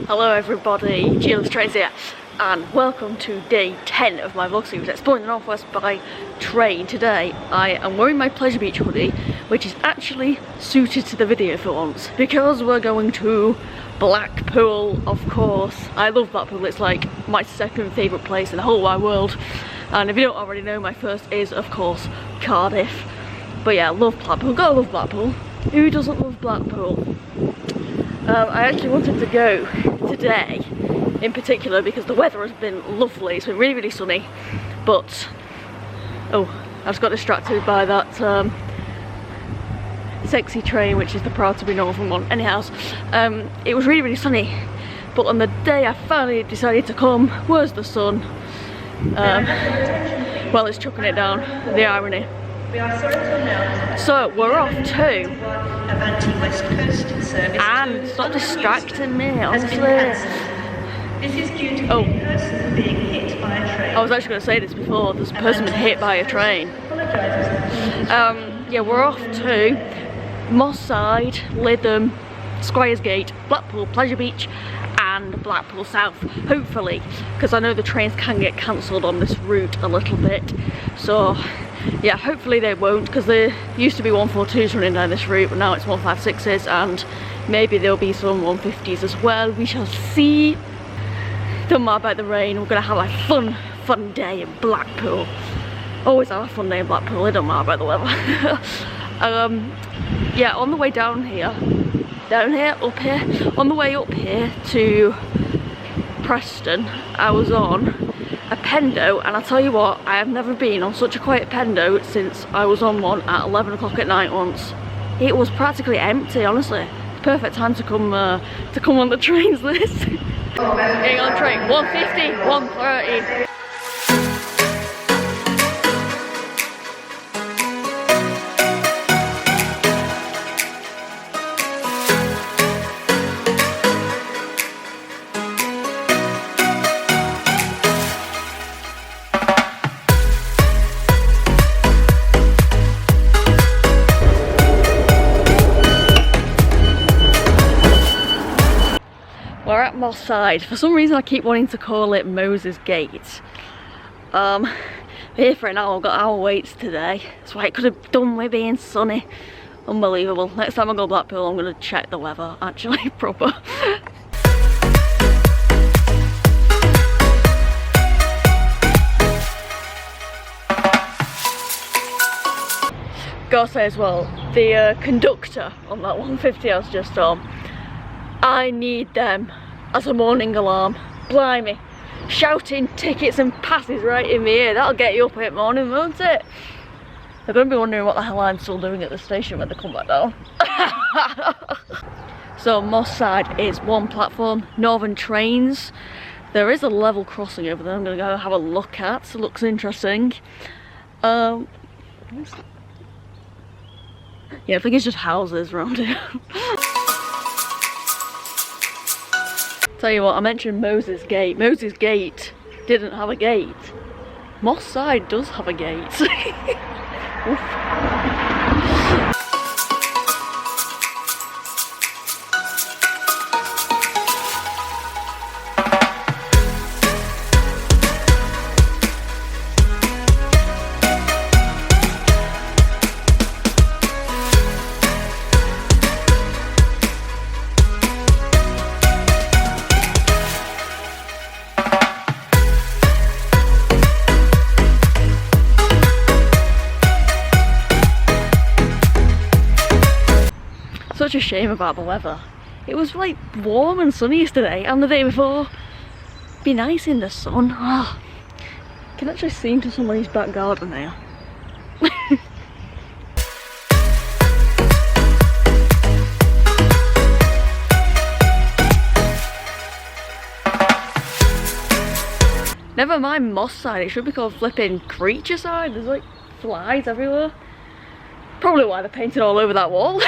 Hello everybody, Gilles Trains here, and welcome to day 10 of my vlog series exploring the northwest by train. Today I am wearing my Pleasure Beach hoodie, which is actually suited to the video for once, because we're going to Blackpool, of course. I love Blackpool, it's like my second favourite place in the whole wide world, and if you don't already know, my first is of course Cardiff. But yeah, I love Blackpool, gotta love Blackpool. Who doesn't love Blackpool? I actually wanted to go today in particular because the weather has been lovely. It's been really sunny, but oh, I just got distracted by that sexy train, which is the Proud to be Northern one. Anyhow, it was really sunny, but on the day I finally decided to come, where's the sun? Well, it's chucking it down, the irony. We are sorry to announce. So we're off to West Coast service, and stop distracting me, honestly. This is due to a person being hit by a train. I was actually going to say this before, this person been hit by a train. Yeah, we're off to Moss Side, Lytham, Squires Gate, Blackpool, Pleasure Beach and Blackpool South, hopefully, because I know the trains can get cancelled on this route a little bit, so yeah, hopefully they won't, because there used to be 142s running down this route, but now it's 156s, and maybe there'll be some 150s as well. We shall see. Don't matter about the rain, we're going to have a fun day in Blackpool. Always have a fun day in Blackpool, it don't matter about the weather. Yeah, on the way up here, on the way up here to Preston, I was on a Pendo, and I'll tell you what, I have never been on such a quiet Pendo since I was on one at 11 o'clock at night once. It was practically empty, honestly. Perfect time to come on the trains this. Getting on train, 150, 130. We're at Moss Side. For some reason I keep wanting to call it Moses Gate. We're here for an hour, I've got hour waits today. That's why it could have done with being sunny. Unbelievable. Next time I go to Blackpool I'm going to check the weather, actually, proper. Gotta say as well, the conductor on that 150 I was just on, I need them as a morning alarm. Blimey, shouting tickets and passes right in my ear, that'll get you up at morning, won't it? They're going to be wondering what the hell I'm still doing at the station when they come back down. So Moss Side is one platform, Northern Trains. There is a level crossing over there I'm going to go have a look at, it looks interesting. Yeah, I think it's just houses around here. Tell you what, I mentioned Moses Gate. Moses Gate didn't have a gate. Moss Side does have a gate. Such a shame about the weather. It was like warm and sunny yesterday and the day before. Be nice in the sun. Oh, I can actually see into somebody's back garden now. Never mind Moss Side, it should be called flipping Creature Side. There's like flies everywhere. Probably why they're painted all over that wall.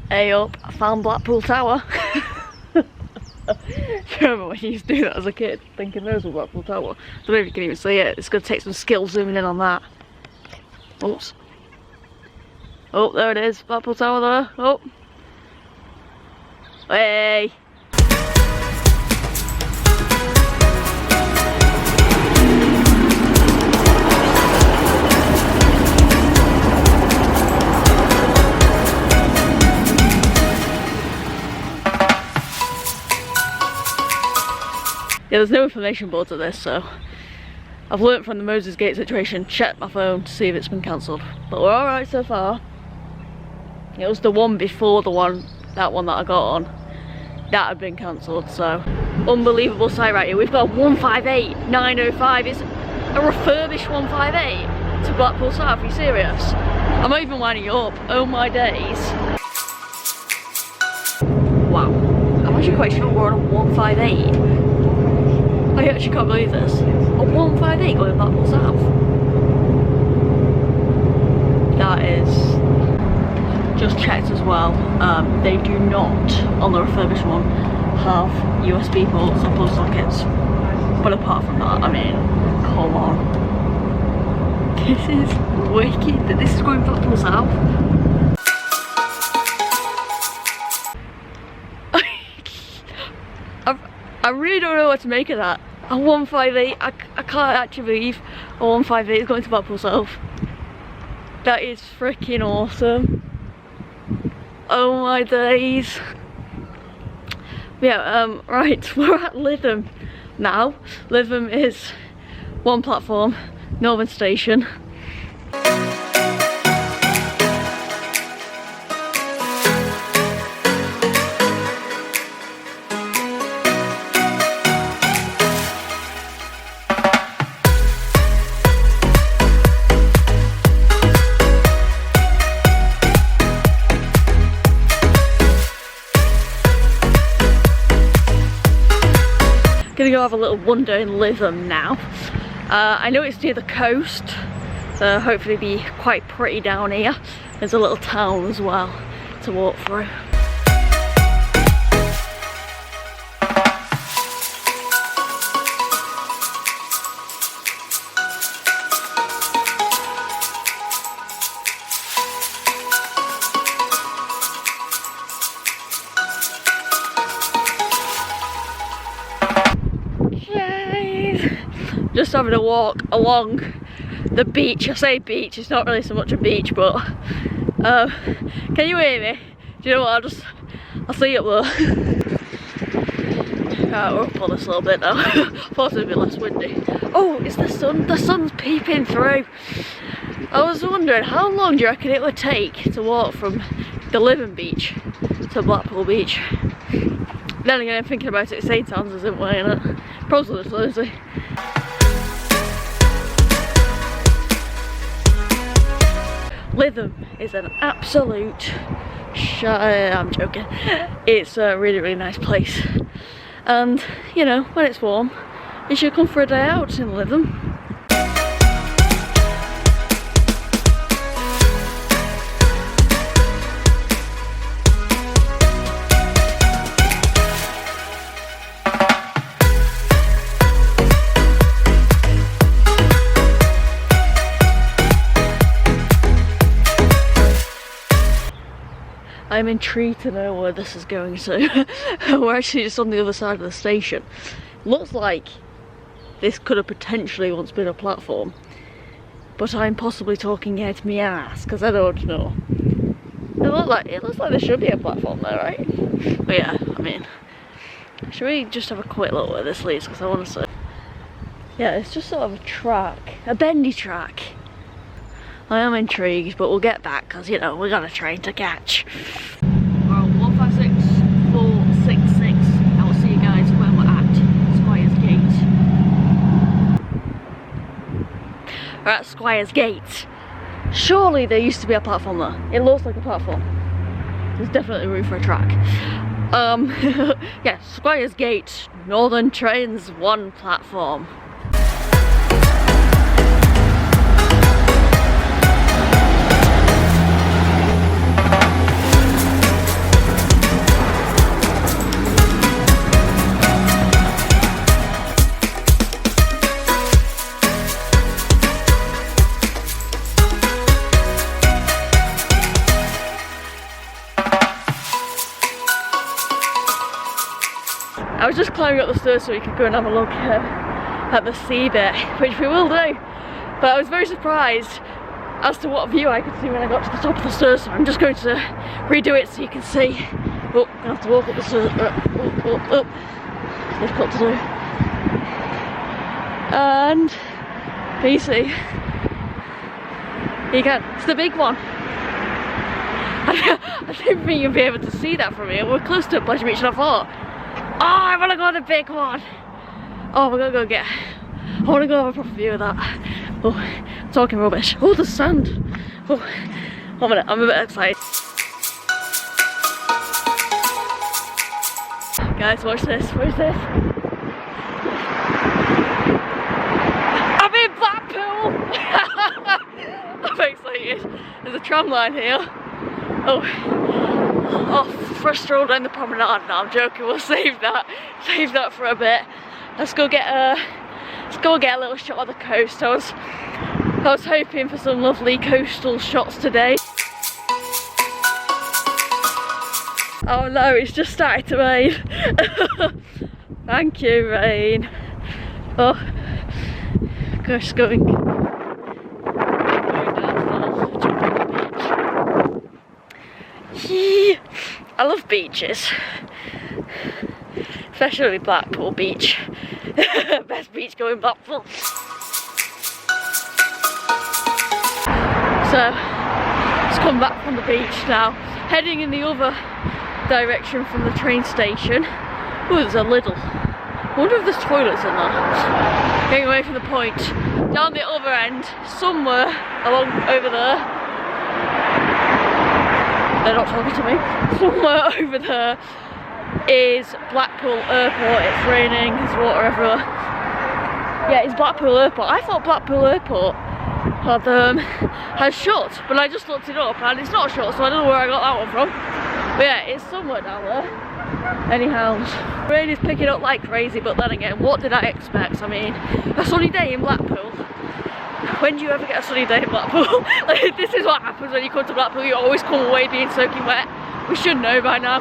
Hey up, I found Blackpool Tower. Remember when you used to do that as a kid, thinking those were Blackpool Tower? I don't know if you can even see it. It's going to take some skill zooming in on that. Oops. Oh, there it is, Blackpool Tower there. Oh. Hey! Yeah, there's no information boards of this, so I've learnt from the Moses Gate situation, check my phone to see if it's been cancelled. But we're alright so far. It was the one before that one that I got on, that had been cancelled, so. Unbelievable site right here. We've got 158,905. It's a refurbished 158 to Blackpool South. Are you serious? I'm not even winding you up. Oh my days. Wow. I'm actually quite sure we're on a 158. I actually can't believe this. A 158 going Blackpool South. That is... Just checked as well. They do not, on the refurbished one, have USB ports or plug sockets. But apart from that, I mean, come on. This is wicked that this is going Blackpool South. I really don't know what to make of that. A 158, I can't actually believe a 158 is going to Blackpool South. That is freaking awesome. Oh my days. Yeah, right, we're at Lytham now. Lytham is one platform, Northern Station. Gonna go have a little wander in Lytham now. I know it's near the coast, so hopefully it'll be quite pretty down here. There's a little town as well to walk through. Just having a walk along the beach. I say beach, it's not really so much a beach, but can you hear me? Do you know what, I'll see you up there. Right, we're up on this a little bit now. Thought it'd be less windy. Oh, it's the sun. The sun's peeping through. I was wondering, how long do you reckon it would take to walk from the Lytham beach to Blackpool beach? Then again, thinking about it, St. Anne's isn't weighing it. Probably Thursday. Lytham is an absolute I'm joking. It's a really, really nice place. And, you know, when it's warm, you should come for a day out in Lytham. I'm intrigued to know where this is going to. We're actually just on the other side of the station. Looks like this could have potentially once been a platform, but I'm possibly talking out my ass because I don't know. It looks like there should be a platform there, right? But yeah, I mean, should we just have a quick look where this leads, because I want to see. Yeah, it's just sort of a track, a bendy track. I am intrigued, but we'll get back because, you know, we got a train to catch. We're on 156466. I will see you guys when we're at Squires Gate. We're at Squires Gate. Surely there used to be a platform there. It looks like a platform. There's definitely room for a track. Yeah, Squires Gate, Northern Trains, one platform. was just climbing up the stairs so we could go and have a look at the sea bit, which we will do. But I was very surprised as to what view I could see when I got to the top of the stairs, so I'm just going to redo it so you can see. Oh, I have to walk up the stairs. Oh. Difficult to do. And can you see? You can. It's the big one. I didn't think you'd be able to see that from here. We're close to Pleasure Beach and I thought, oh, I want to go on the big one. Oh, we're going to go get, I want to go have a proper view of that. Oh, I'm talking rubbish. Oh, the sand. Oh, 1 minute, I'm a bit excited. Guys, watch this, watch this. I'm in Blackpool! I'm excited. There's a tram line here. Oh, for a stroll down the promenade. No, I'm joking, we'll save that for a bit. Let's go get a little shot of the coast. I was hoping for some lovely coastal shots today. Oh no, it's just started to rain. Thank you, rain. Oh, gosh, going down the beach. I love beaches, especially Blackpool Beach. Best beach going Blackpool. So, just come back from the beach now, heading in the other direction from the train station. Oh, there's a Lidl. I wonder if there's toilets in there. Getting away from the point. Down the other end, somewhere along over there. They're not talking to me. Somewhere over there is Blackpool Airport. It's raining, there's water everywhere. Yeah, it's Blackpool Airport. I thought Blackpool Airport had shut, but I just looked it up and it's not shut, so I don't know where I got that one from. But yeah, it's somewhere down there. Anyhow, rain is picking up like crazy, but then again, what did I expect? I mean, a sunny day in Blackpool. When do you ever get a sunny day in Blackpool? Like, this is what happens when you come to Blackpool. You always come away being soaking wet. We should know by now.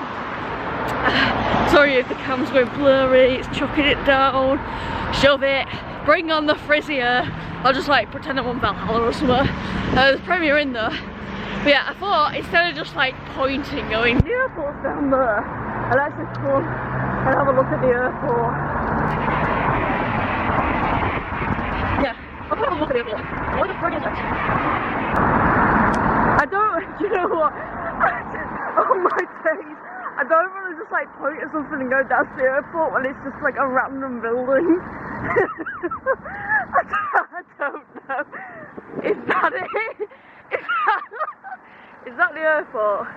Sorry if the cam's going blurry, it's chucking it down. Shove it. Bring on the frizzy air. I'll just like pretend I'm on Valhalla or somewhere. There's Premier in there. But yeah, I thought instead of just like pointing, going, the airport's down there, and let's just come and have a look at the airport. Yeah, I'll have a look at the airport. What the frig is it? I don't, do you know what? Oh my days. I don't want to just like point at something and go down to the airport when it's just like a random building. I don't know. Is that it? Is that the airport?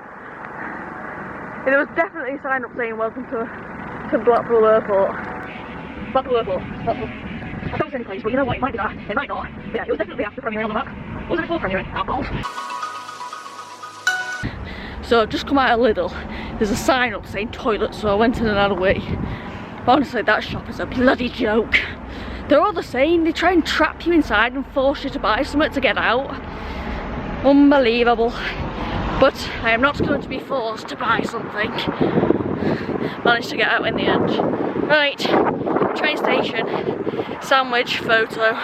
Yeah, there was definitely a sign up saying welcome to Blackpool Airport. Blackpool Airport. Blackpool. I thought it was any place, but you know what, it might be that. It might not. Yeah, it was definitely after Premier on the map. Was it before Premier? Balls. So I've just come out of Lidl. There's a sign up saying toilet, so I went in and had a wee. But honestly, that shop is a bloody joke. They're all the same. They try and trap you inside and force you to buy something to get out. Unbelievable. But I am not going to be forced to buy something. Managed to get out in the end. Right, train station, sandwich, photo.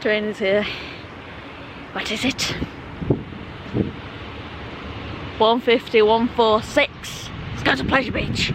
Train is here. What is it? 150, 146. Let's go to Pleasure Beach.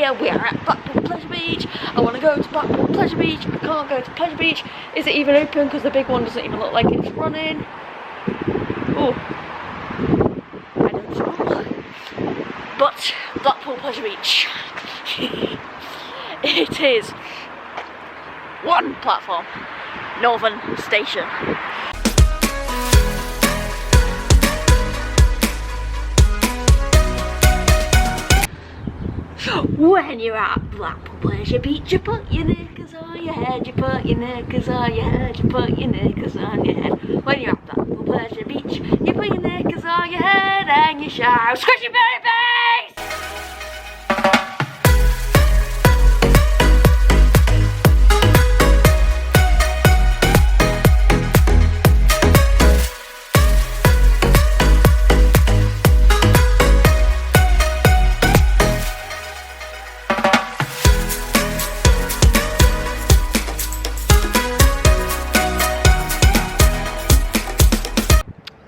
here. We are at Blackpool Pleasure Beach. I want to go to Blackpool Pleasure Beach. I can't go to Pleasure Beach. Is it even open? Because the big one doesn't even look like it's running. Oh, I don't know. But Blackpool Pleasure Beach. It is one platform, Northern Station. When you're at Blackpool Pleasure Beach, you put your knickers on your head, you put your knickers on your head, you put your knickers on your head. When you're at Blackpool Pleasure Beach, you put your knickers on your head and you shout, "Squishy babies!"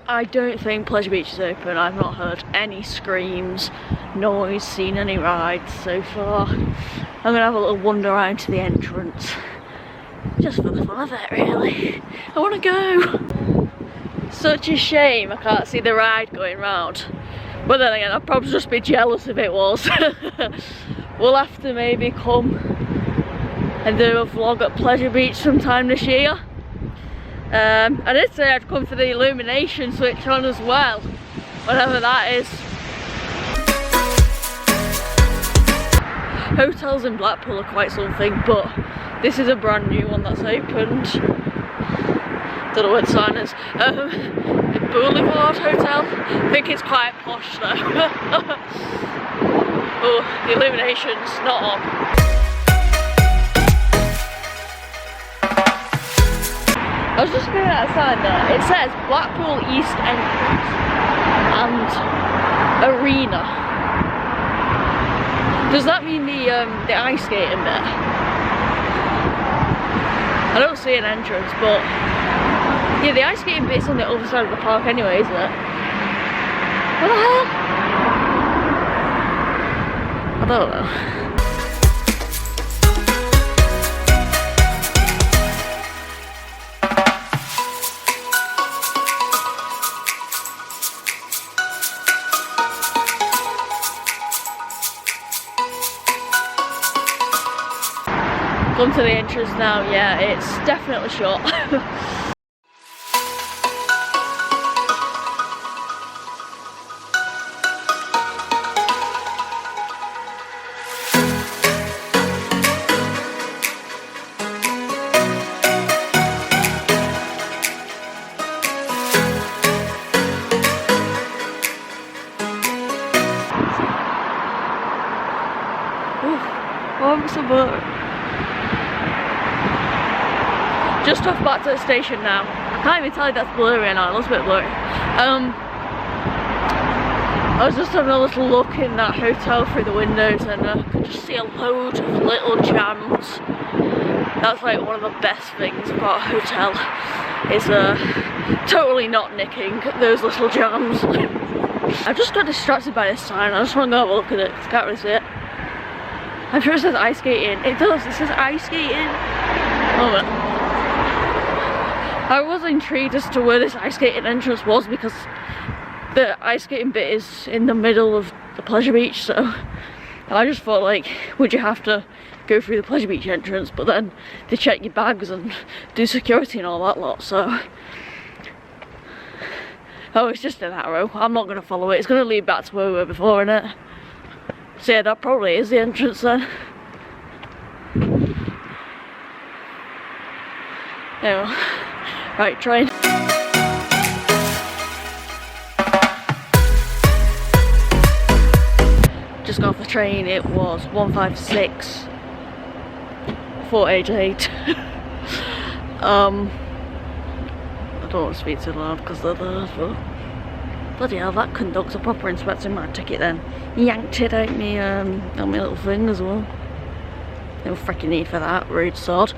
I don't think Pleasure Beach is open. I've not heard any screams, noise, seen any rides so far. I'm gonna have a little wander around to the entrance. Just for the fun of it, really. I wanna go. Such a shame I can't see the ride going round. But then again, I'd probably just be jealous if it was. We'll have to maybe come and do a vlog at Pleasure Beach sometime this year. I did say I'd come for the illumination switch on as well, whatever that is. Hotels in Blackpool are quite something, but this is a brand new one that's opened. Don't know what the sign is. The Boulevard Hotel. I think it's quite posh though. Oh, the illumination's not on. I was just looking at that sign there. It says Blackpool East Entrance and Arena. Does that mean the ice skating bit? I don't see an entrance, but yeah, the ice skating bit's on the other side of the park anyway, isn't it? What the hell? I don't know. Come to the entrance now. Yeah, it's definitely shut. I'm so bored. Just off back to the station now. I can't even tell you that's blurry now, it looks a bit blurry. I was just having a little look in that hotel through the windows and I could just see a load of little jams. That's like one of the best things about a hotel, is totally not nicking those little jams. I just got distracted by this sign. I just want to go have a look at it because I can't really see it. I'm sure it says ice skating. It does, it says ice skating. Hold on. I was intrigued as to where this ice skating entrance was because the ice skating bit is in the middle of the Pleasure Beach, so I just thought, like, would you have to go through the Pleasure Beach entrance, but then they check your bags and do security and all that lot, so. Oh, it's just an arrow. I'm not going to follow it. It's going to lead back to where we were before, innit? So yeah, that probably is the entrance then. Anyway. Right, train. Just got off the train. It was 156 488. I don't want to speak too loud because they're there, but bloody hell, that conductor proper inspecting my ticket then. Yanked it out my little thing as well. No freaking need for that, rude sod.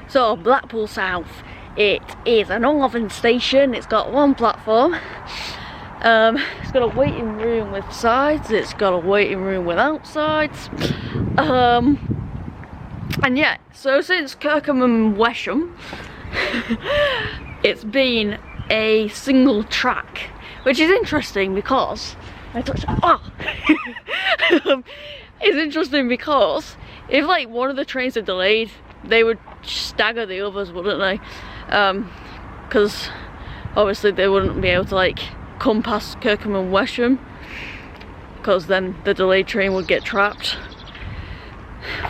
So Blackpool South, it is a northern station. It's got one platform. It's got a waiting room with sides, it's got a waiting room without sides. And yeah, so since Kirkham and Wesham, it's been a single track, which is interesting because it's interesting because if like one of the trains are delayed, they would stagger the others, wouldn't they? Because obviously they wouldn't be able to like come past Kirkham and Wesham, because then the delayed train would get trapped,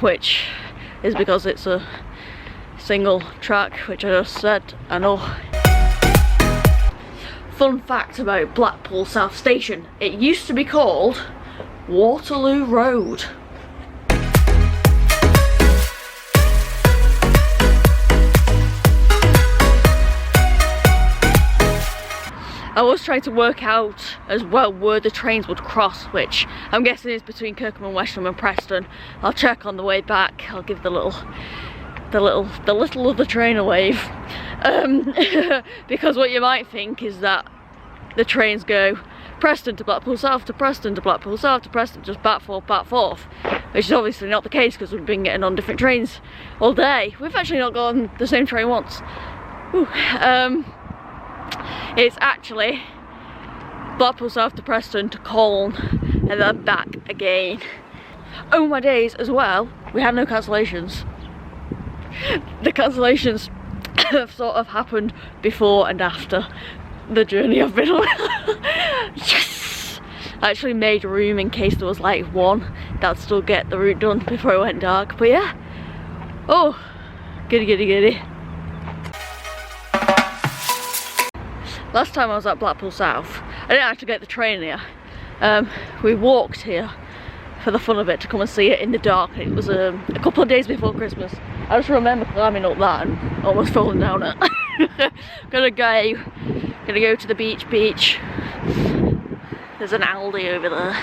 which is because it's a single track, which I just said. I know. Fun fact about Blackpool South Station: it used to be called Waterloo Road. I was trying to work out as well where the trains would cross, which I'm guessing is between Kirkham and Wesham and Preston. I'll check on the way back. I'll give the little of the train a wave. Because what you might think is that the trains go Preston to Blackpool South to Preston to Blackpool South to Preston, just back forth, which is obviously not the case because we've been getting on different trains all day. We've actually not got on the same train once. Whew. It's actually Blackpool South to Preston to Colne and then back again. Oh my days as well, we had no cancellations. The cancellations have sort of happened before and after the journey I've been on. Yes! I actually made room in case there was like one that'd still get the route done before it went dark, but yeah. Oh, giddy. Last time I was at Blackpool South, I didn't actually get the train here. We walked here for the fun of it to come and see it in the dark. It was a couple of days before Christmas. I just remember climbing up that and almost falling down it. Gonna go to the beach. There's an Aldi over there.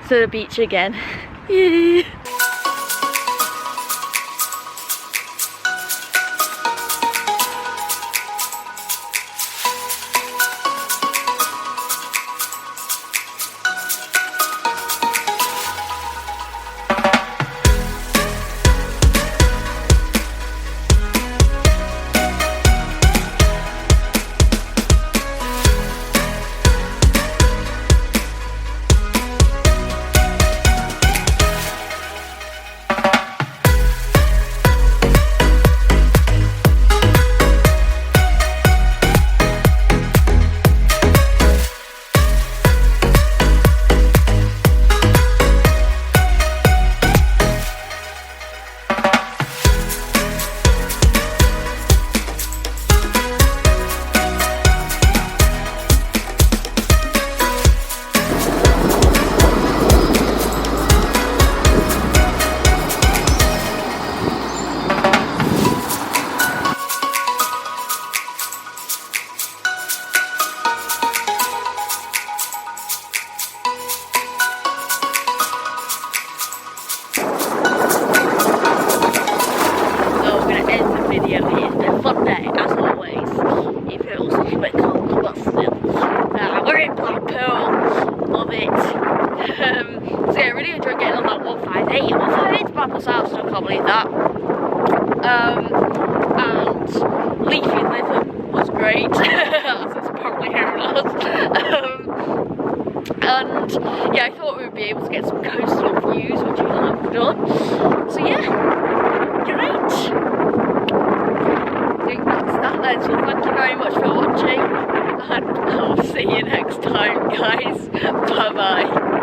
To the beach again. Yeah. Blackpool South, still can't believe that. And Lytham was great, as it's probably hearing us. And yeah, I thought we would be able to get some coastal views, which we have done. So yeah, great. I think that's that then, so thank you very much for watching, and I'll see you next time, guys. Bye bye.